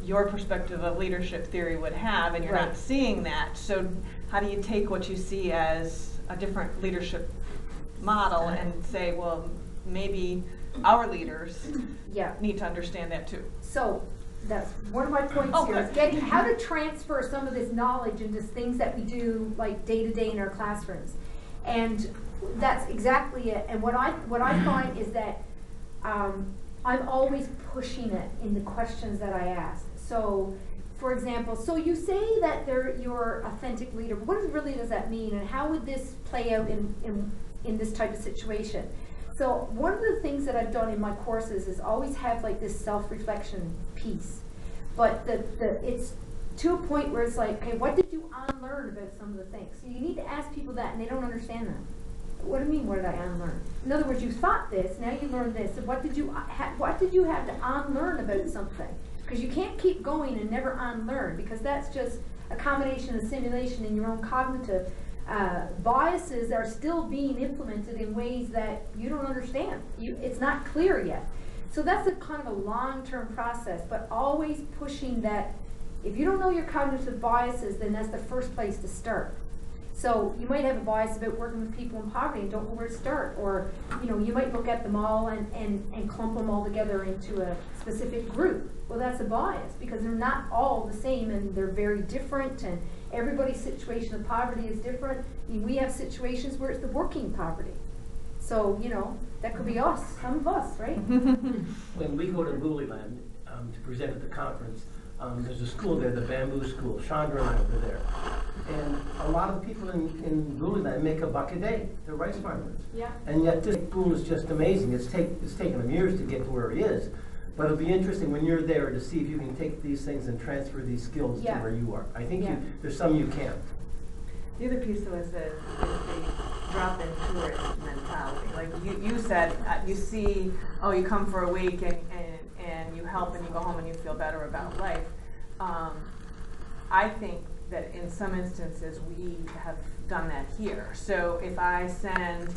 your perspective of leadership theory would have, and you're not Right. seeing that. So how do you take what you see as a different leadership model and say, well, maybe our leaders Yeah. need to understand that too? So that's one of my points Oh, here, is good. getting how to transfer some of this knowledge into things that we do like day to day in our classrooms. And that's exactly it. And what I find is that I'm always pushing it in the questions that I ask. So, for example, so you say that they're your authentic leader. What really does that mean, and how would this play out in this type of situation? So one of the things that I've done in my courses is always have like this self-reflection piece. But it's to a point where it's like, okay, what did you unlearn about some of the things? So you need to ask people that, and they don't understand that. What do you mean, what did I unlearn? In other words, you thought this, now you learned this. So what did you have to unlearn about something? Because you can't keep going and never unlearn, because that's just a combination of simulation and your own cognitive biases are still being implemented in ways that you don't understand. It's not clear yet. So that's a kind of a long-term process, but always pushing that. If you don't know your cognitive biases, then that's the first place to start. So you might have a bias about working with people in poverty and don't know where to start, or you might look at them all and clump them all together into a specific group. Well, that's a bias, because they're not all the same, and they're very different, and everybody's situation of poverty is different. I mean, we have situations where it's the working poverty. So, that could be us, some of us, right? When we go to Buliland to present at the conference, there's a school there, the Bamboo School. Chandra and I were there. And a lot of people in Buliland make $1 a day. They're rice farmers. Yeah. And yet this school is just amazing. It's taken them years to get to where he is. But it'll be interesting when you're there to see if you can take these things and transfer these skills to where you are. I think there's some you can. The other piece though is the drop-in tourist mentality. Like you said, you see, you come for a week and you help and you go home and you feel better about life. I think that in some instances we have done that here. So if I send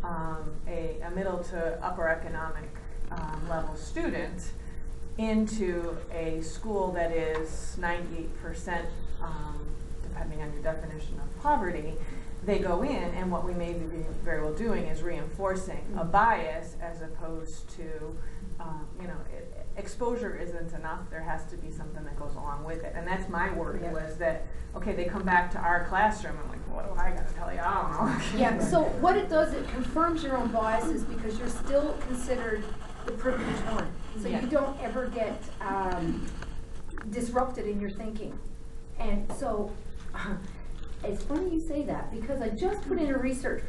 a middle to upper economic level student into a school that is 98%, depending on your definition of poverty, they go in, and what we may be very well doing is reinforcing a bias as opposed to, exposure isn't enough. There has to be something that goes along with it. And that's my worry, was that, okay, they come back to our classroom, I'm like, what do I got to tell you? I don't know. Yeah, so what it does, it confirms your own biases, because you're still considered the privileged one. So you don't ever get disrupted in your thinking. And so it's funny you say that, because I just put in a research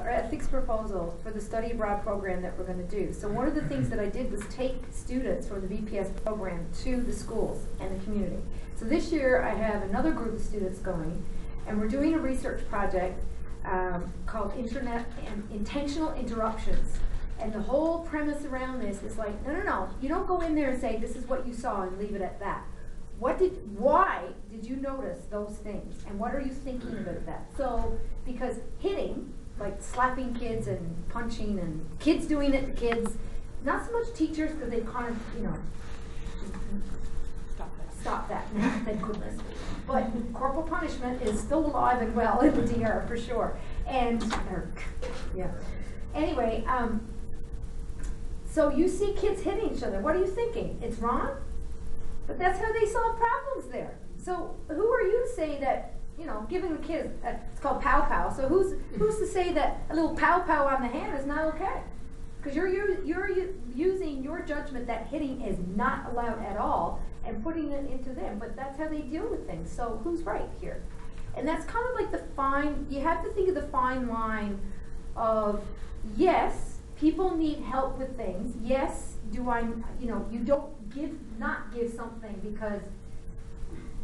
ethics proposal for the study abroad program that we're going to do. So one of the things that I did was take students from the VPS program to the schools and the community. So this year I have another group of students going, and we're doing a research project called Internet and Intentional Interruptions. And the whole premise around this is like, no, you don't go in there and say, this is what you saw, and leave it at that. Why did you notice those things, and what are you thinking about that? So, because hitting, like slapping kids and punching and kids doing it to kids, not so much teachers, because they kind of, stop that, thank goodness. But corporal punishment is still alive and well in the DR for sure. And, anyway, so you see kids hitting each other. What are you thinking? It's wrong? But that's how they solve problems there. So who are you to say that, giving the kids, it's called pow-pow, so who's to say that a little pow-pow on the hand is not okay? Because you're using your judgment that hitting is not allowed at all and putting it into them, but that's how they deal with things. So who's right here? And that's kind of like you have to think of the fine line of, yes, people need help with things. Yes, you don't not give something because,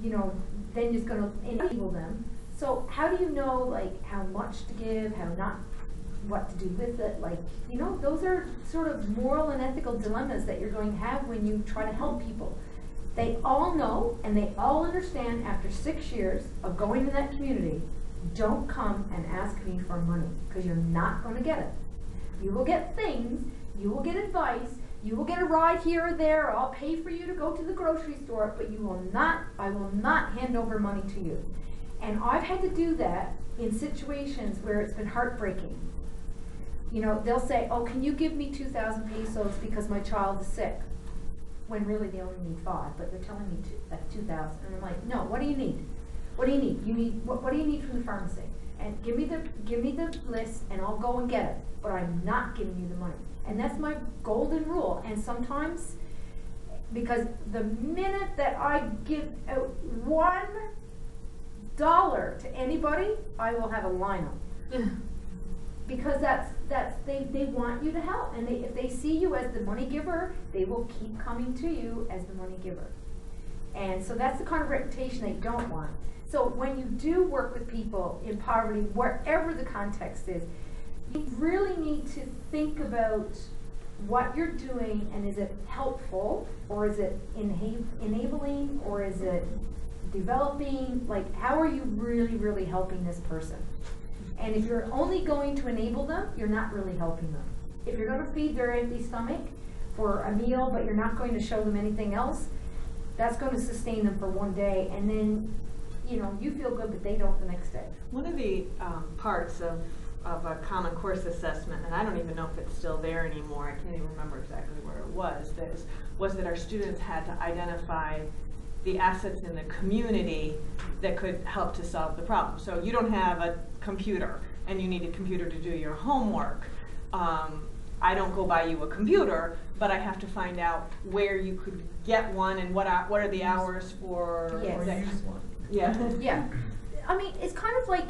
then it's going to enable them. So how do you know, like, how much to give, how not, what to do with it? Like, those are sort of moral and ethical dilemmas that you're going to have when you try to help people. They all know and they all understand after 6 years of going to that community, don't come and ask me for money, because you're not going to get it. You will get things, you will get advice, You will get a ride here or there, or I'll pay for you to go to the grocery store, but I will not hand over money to you. And I've had to do that in situations where it's been heartbreaking. You know, they'll say, oh, can you give me 2,000 pesos because my child is sick? When really they only need 5, but they're telling me 2,000. And I'm like, no, what do you need? What do you need? What do you need from the pharmacy? And give me the list and I'll go and get it. But I'm not giving you the money. And that's my golden rule. And sometimes, because the minute that I give out $1 to anybody, I will have a lineup. Because they want you to help. And if they see you as the money giver, they will keep coming to you as the money giver. And so that's the kind of reputation that you don't want. So when you do work with people in poverty, wherever the context is, you really need to think about what you're doing, and is it helpful, or is it enabling, or is it developing? Like, how are you really, really helping this person? And if you're only going to enable them, you're not really helping them. If you're going to feed their empty stomach for a meal, but you're not going to show them anything else, that's going to sustain them for one day, and then, you know, you feel good, but they don't the next day. One of the parts of a Common Course assessment, and I don't even know if it's still there anymore, I can't even remember exactly where it was that our students had to identify the assets in the community that could help to solve the problem. So you don't have a computer and you need a computer to do your homework. I don't go buy you a computer, but I have to find out where you could get one and what are the hours for that. Yeah. Yeah. I mean, it's kind of like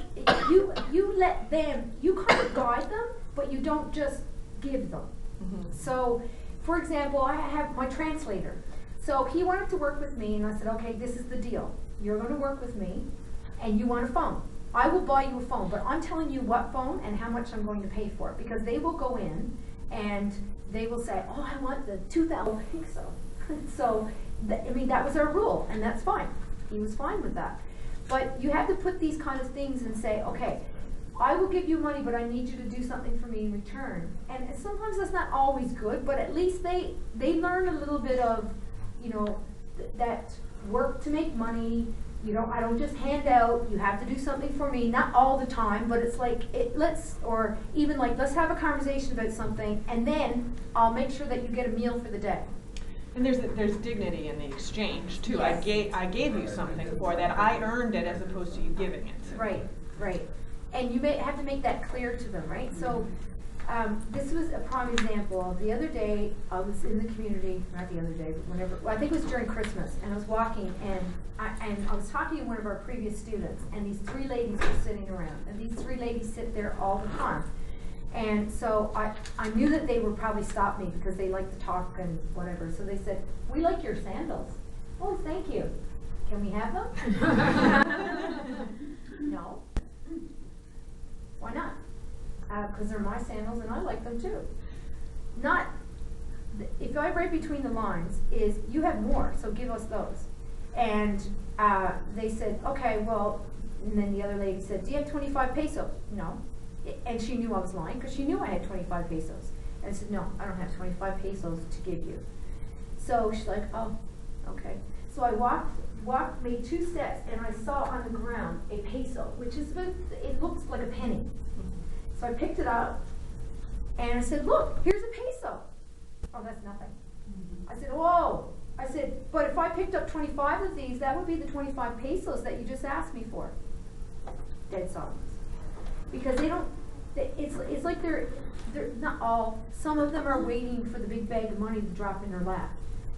you let them, you kind of guide them, but you don't just give them. Mm-hmm. So, for example, I have my translator. So he wanted to work with me, and I said, okay, this is the deal. You're going to work with me, and you want a phone. I will buy you a phone, but I'm telling you what phone and how much I'm going to pay for it, because they will go in and they will say, oh, I want the 2,000. I think so. So, I mean, that was our rule, and that's fine. He was fine with that. But you have to put these kind of things and say, okay, I will give you money, but I need you to do something for me in return. And sometimes that's not always good, but at least they learn a little bit of, you know, that work to make money. You know, I don't just hand out, you have to do something for me, not all the time, but it's like, let's have a conversation about something, and then I'll make sure that you get a meal for the day. And there's dignity in the exchange too. Yes. I gave you something for that. I earned it as opposed to you giving it. Right. And you may have to make that clear to them, right? So this was a prime example. The other day, I was in the community, not the other day, but whenever, I think it was during Christmas, and I was walking, and I was talking to one of our previous students, and these 3 ladies were sitting around, and these 3 ladies sit there all the time. And so I knew that they would probably stop me because they like to talk and whatever. So they said, we like your sandals. Oh, thank you. Can we have them? No. Why not? Because they're my sandals and I like them too. If I read between the lines is, you have more, so give us those. And they said, okay, well, and then the other lady said, do you have 25 pesos? No. And she knew I was lying because she knew I had 25 pesos. And I said, no, I don't have 25 pesos to give you. So she's like, oh, okay. So I walked, made 2 steps, and I saw on the ground a peso, which is, it looks like a penny. So I picked it up, and I said, look, here's a peso. Oh, that's nothing. I said, whoa. I said, but if I picked up 25 of these, that would be the 25 pesos that you just asked me for. Dead silence. Because they don't, it's like they're not all, some of them are waiting for the big bag of money to drop in their lap.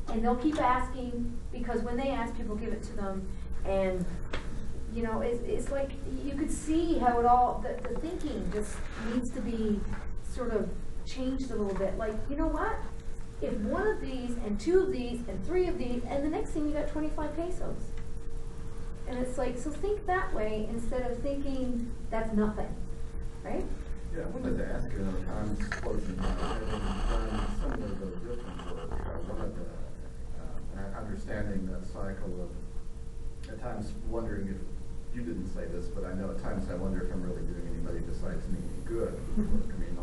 And they'll keep asking, because when they ask, people give it to them. And, you know, it's like, you could see how it all, the thinking just needs to be sort of changed a little bit. Like, you know what? If 1 of these, and 2 of these, and 3 of these, and the next thing you got 25 pesos. And it's like, so think that way instead of thinking that's nothing, right? Yeah, I wanted to ask you, times closing by, having done similar though different work, one of the understanding that cycle of, at times wondering if, you didn't say this, but I know at times I wonder if I'm really doing anybody besides me any good with work. I mean,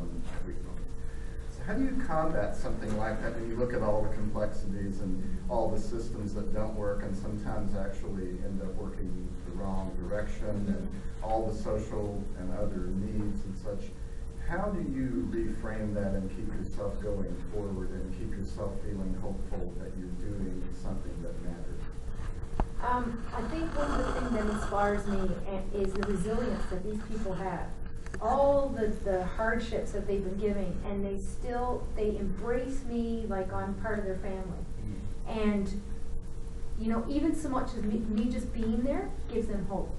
How do you combat something like that when you look at all the complexities and all the systems that don't work and sometimes actually end up working the wrong direction and all the social and other needs and such? How do you reframe that and keep yourself going forward and keep yourself feeling hopeful that you're doing something that matters? I think one of the things that inspires me is the resilience that these people have. All the hardships that they've been giving, and they embrace me like I'm part of their family. And, you know, even so much as me just being there gives them hope.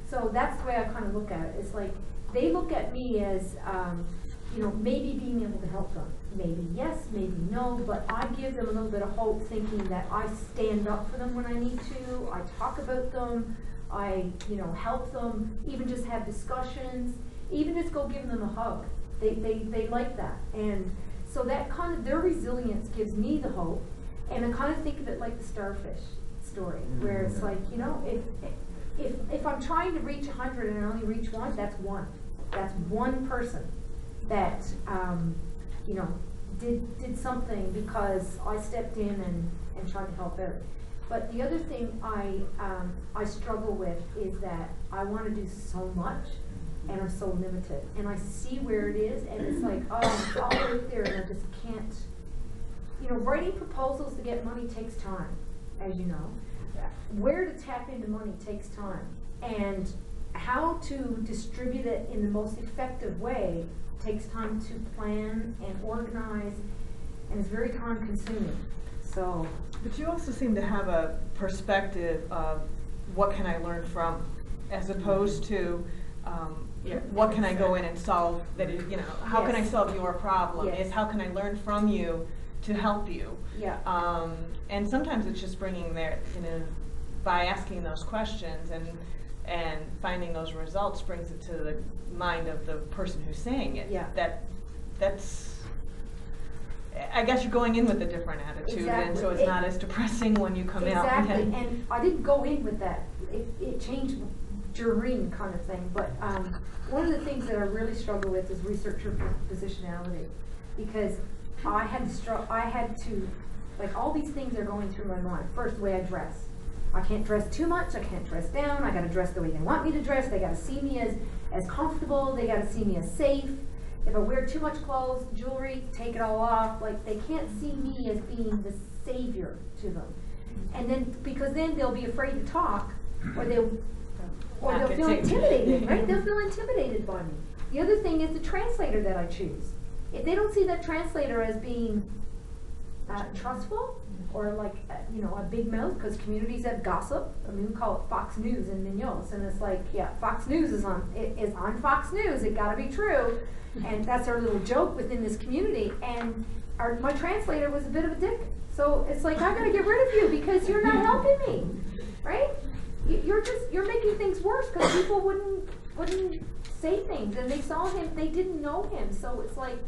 So that's the way I kind of look at it. It's like, they look at me as, you know, maybe being able to help them. Maybe yes, maybe no, but I give them a little bit of hope, thinking that I stand up for them when I need to, I talk about them, I, you know, help them, even just have discussions, even just go give them a hug. They like that. And so that kind of, their resilience gives me the hope. And I kind of think of it like the starfish story, where it's like, you know, if I'm trying to reach 100 and I only reach one, that's one. That's one person that, you know, did something because I stepped in and tried to help out. But the other thing I struggle with is that I want to do so much and I'm so limited. And I see where it is, and it's like, oh, I'm all out there and I just can't. You know, writing proposals to get money takes time, as you know. Where to tap into money takes time. And how to distribute it in the most effective way takes time to plan and organize, and it's very time consuming. So. But you also seem to have a perspective of what can I learn from, as opposed to what can I go in and solve that is, you know, how can I solve your problem? Yes. Is how can I learn from you to help you? Yeah. And sometimes it's just bringing their, you know, by asking those questions and finding those results brings it to the mind of the person who's saying it. Yeah. That's, I guess you're going in with a different attitude, Exactly. and so it's not as depressing when you come out. Exactly, and I didn't go in with that. It changed during kind of thing, but one of the things that I really struggle with is researcher positionality, because I had to, like, all these things are going through my mind. First, the way I dress. I can't dress too much, I can't dress down, I gotta dress the way they want me to dress, they gotta see me as comfortable, they gotta see me as safe. If I wear too much clothes, jewelry, take it all off. Like, they can't see me as being the savior to them. And then, because then they'll be afraid to talk, or they'll feel intimidated, right? They'll feel intimidated by me. The other thing is the translator that I choose. If they don't see that translator as being trustful, or like, you know, a big mouth, because communities have gossip. I mean, we call it Fox News in Mignon's, and it's like, yeah, Fox News is on Fox News, it gotta be true. And that's our little joke within this community. And my translator was a bit of a dick. So it's like, I gotta get rid of you because you're not helping me, right? You're making things worse because people wouldn't say things, and they saw him, they didn't know him. So it's like,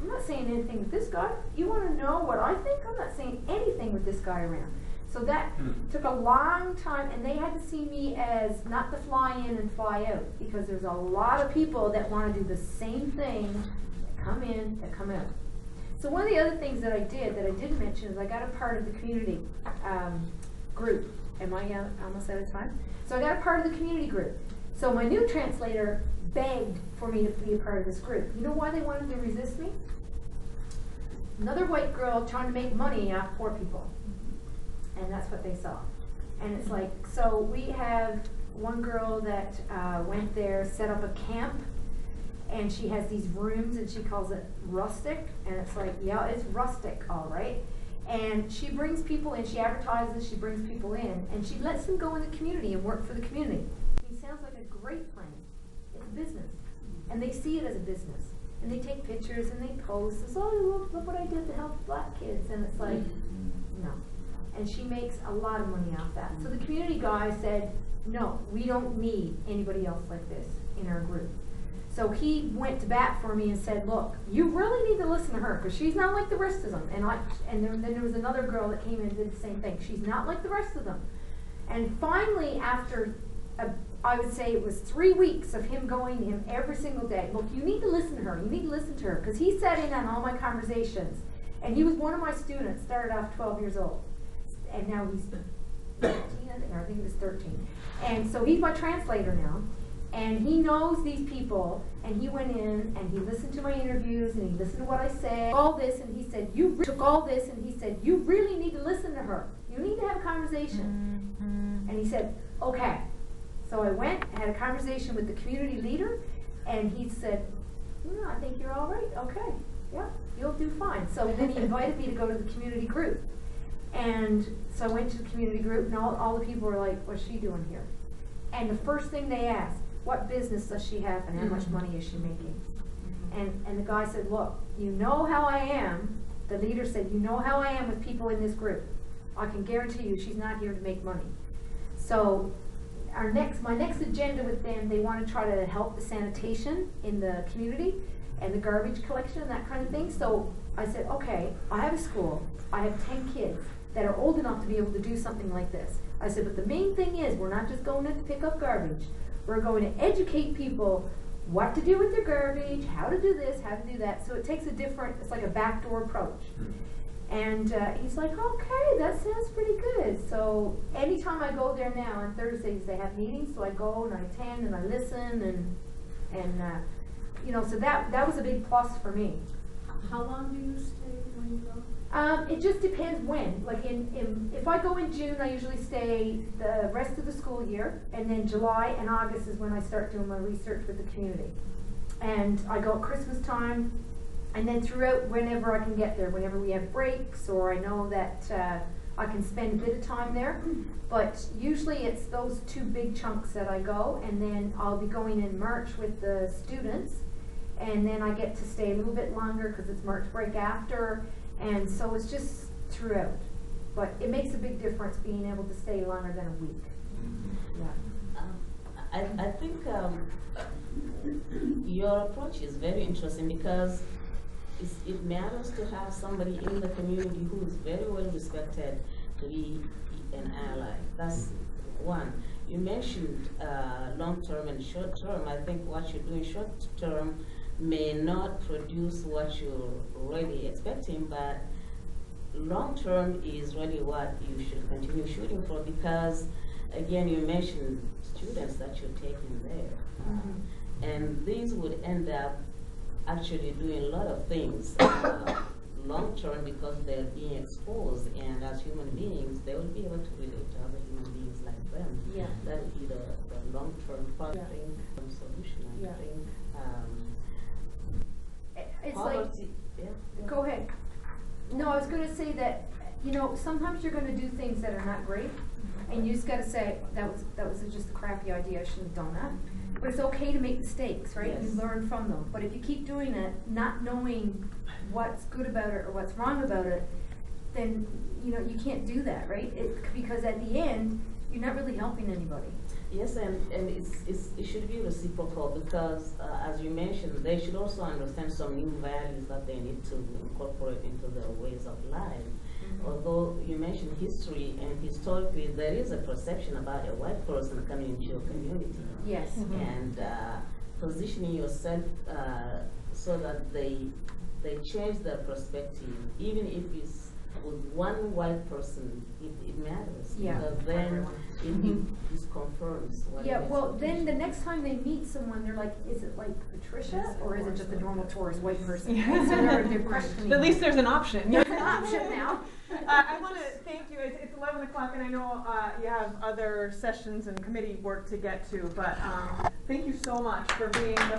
I'm not saying anything with this guy. You want to know what I think? I'm not saying anything with this guy around. So that took a long time, and they had to see me as not the fly in and fly out, because there's a lot of people that want to do the same thing, that come in, that come out. So one of the other things that I didn't mention, is I got a part of the community group. Am I almost out of time? So I got a part of the community group. So my new translator begged for me to be a part of this group. You know why they wanted to resist me? Another white girl trying to make money off poor people. And that's what they saw. And it's like, so we have one girl that went there, set up a camp, and she has these rooms, and she calls it rustic. And it's like, yeah, it's rustic, all right. And she brings people in, she advertises, she brings people in, and she lets them go in the community and work for the community. It sounds like a great plan. It's a business. And they see it as a business. And they take pictures and they post, and oh, look what I did to help black kids. And it's like, no. And she makes a lot of money off that. So the community guy said, no, we don't need anybody else like this in our group. So he went to bat for me and said, look, you really need to listen to her, because she's not like the rest of them. And then there was another girl that came in and did the same thing. She's not like the rest of them. And finally, after I would say it was 3 weeks of him going to him every single day. Look, you need to listen to her. You need to listen to her. Because he sat in on all my conversations. And he was one of my students, started off 12 years old. And now he's 13, I think he was 13. And so he's my translator now. And he knows these people. And he went in and he listened to my interviews and he listened to what I said. All this, and he said, took all this, and he said, you really need to listen to her. You need to have a conversation. And he said, okay. So I went, had a conversation with the community leader, and he said, no, I think you're all right. Okay, yeah, you'll do fine. So then he invited me to go to the community group. And so I went to the community group, and all the people were like, what's she doing here? And the first thing they asked, what business does she have and how much money is she making? And the guy said, look, you know how I am. The leader said, you know how I am with people in this group. I can guarantee you she's not here to make money. So my next agenda with them, they want to try to help the sanitation in the community and the garbage collection and that kind of thing. So I said, okay, I have a school. I have 10 kids that are old enough to be able to do something like this. I said, but the main thing is we're not just going in to pick up garbage. We're going to educate people what to do with their garbage, how to do this, how to do that. So it takes it's like a backdoor approach. And he's like, okay, that sounds pretty good. So anytime I go there now on Thursdays, they have meetings, so I go and I attend and I listen and you know, so that was a big plus for me. How long do you stay when you go? It just depends when. Like if I go in June, I usually stay the rest of the school year, and then July and August is when I start doing my research with the community. And I go at Christmas time, and then throughout whenever I can get there, whenever we have breaks, or I know that I can spend a bit of time there. But usually it's those 2 big chunks that I go, and then I'll be going in March with the students, and then I get to stay a little bit longer because it's March break after. And so it's just throughout. But it makes a big difference being able to stay longer than a week. Yeah. I think your approach is very interesting because it matters to have somebody in the community who is very well respected to be an ally. That's one. You mentioned long-term and short-term. I think what you're doing short-term may not produce what you're really expecting, but long-term is really what you should continue shooting for because, again, you mentioned students that you're taking there. And these would end up actually doing a lot of things long-term because they're being exposed, and as human beings, they will be able to relate to other human beings like them. Yeah. That would be the long-term part, I think, solution, I think. It's like, go ahead. No, I was going to say that, you know, sometimes you're going to do things that are not great, and you just got to say, that was just a crappy idea, I shouldn't have done that. But it's okay to make mistakes, right? Yes. You learn from them. But if you keep doing it, not knowing what's good about it or what's wrong about it, then, you know, you can't do that, right? Because at the end, you're not really helping anybody. Yes, and it should be reciprocal because, as you mentioned, they should also understand some new values that they need to incorporate into their ways of life. Although you mentioned history, and historically there is a perception about a white person coming into your community. Yes. And positioning yourself so that they change their perspective, even if it's with one white person, it matters. Yeah. Because then it confirms what Yeah, it is. well, then the next time they meet someone, they're like, is it like Patricia, or is it just a normal tourist white person? Yeah. So they're questioning. At least there's an option. There's an option now. I want to thank you. It's 11 o'clock, and I know you have other sessions and committee work to get to, but thank you so much for being the